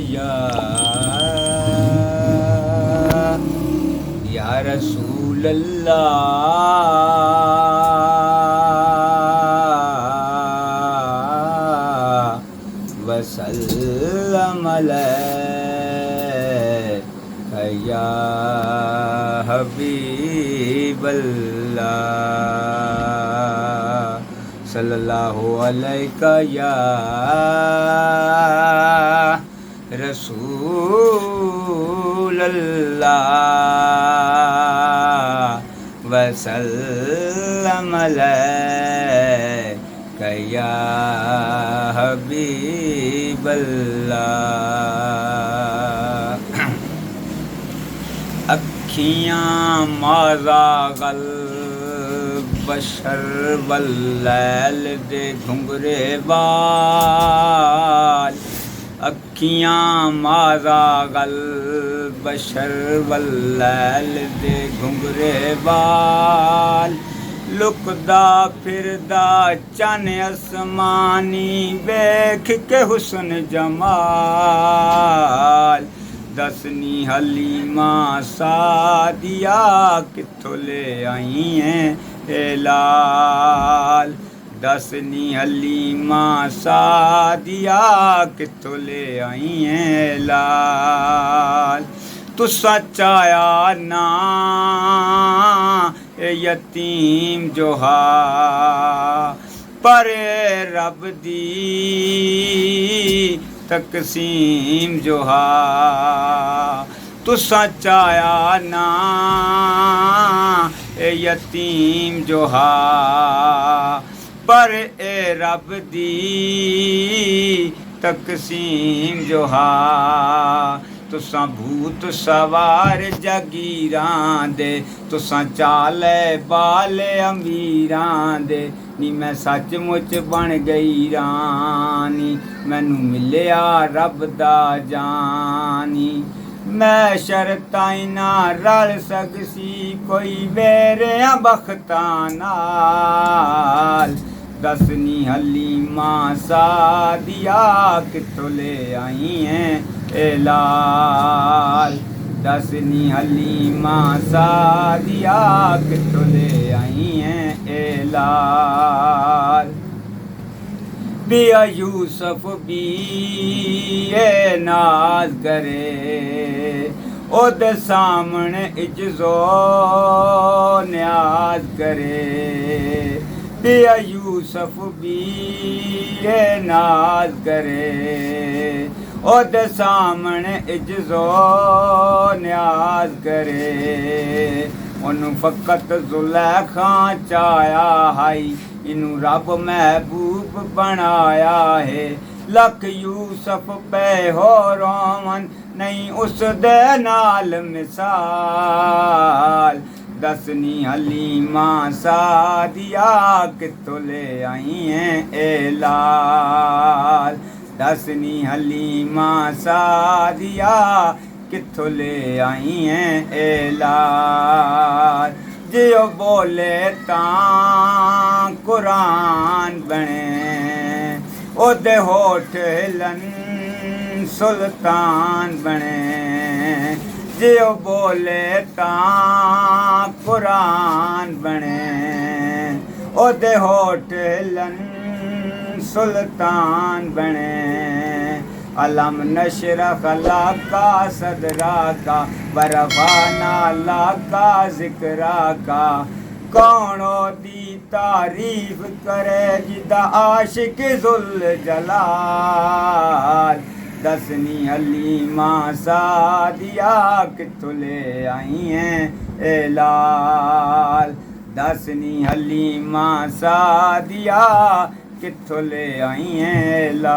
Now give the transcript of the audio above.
या रसूल अल्लाह वसल्लम अलैका या हबीबल्लाह सल्लल्लाहु अलैका या रसूल अल्लाह वसल्लम अलैका या हबीबल्लाह। अखियाँ माज़ागल बशर वल्लैल दे घुंघरे बाल। अखियाँ माज़ागल बशर वल्लैल दे घुंघरे बाल। लुकदा फिरदा चन असमानी वेख के हुस्न जमाल। दसनी हलीमा सादिया कित्थों ले आई हैं ए लाल। दसनी हलीमा सादिया कित्थों ले आई हैं लाल। तुसा चाया ना ए यतीम जोहा पर रब दी तकसीम जोहा। तुसा चाया ना ए यतीम जोहा पर ए रब दी तकसीम जोहा। तुसा भूत सवार जागीरां दे तुसा चाले बाले अमीरां दे। नी मैं सचमुच बन गई रानी मैनू मिलिया रब दा जानी। मैं शरतां ना रल सकसी कोई वेरिया बख्तां नाल। दसनी हलीमा सादिया कित्थों ले आई हैं ए लाल। दसनी हलीमा सादिया कित्थों ले आई हैं ए लाल। बिया यूसुफ भी ए नाज करे ओदे सामने इज्जो न्याज करे। बिया यूसुफ भी ए नाज करे ओदे सामने इज्जो न्याज करे। ओनू फकत जुलैखा चाया हाई इनू रब महबूब बनाया है। लख यूसुफ पे हो रोमन नहीं उस दे नाल मिसाल। दसनी हलीमा सादिया कित्थों ले आई हैं ए लाल। दसनी हलीमा सादिया कित्थों ले आई हैं ए लाल। जियो बोले तां कुरान बने ओदे होठ हिलन सुल्तान बने। जियो बोले तां कुरान बने ओदे होठ हिलन सुल्तान बने। अलम नशरह लका सदरा का बरफाना लका जिक्रा का। कौनो दी तारीफ करे जिदा आशिक जुल जलाल। दसनी हलीमा सादिया कित्थों ले आई हैं ए लाल। दसनी हलीमा सादिया कित्थों ले आई हैं लाल।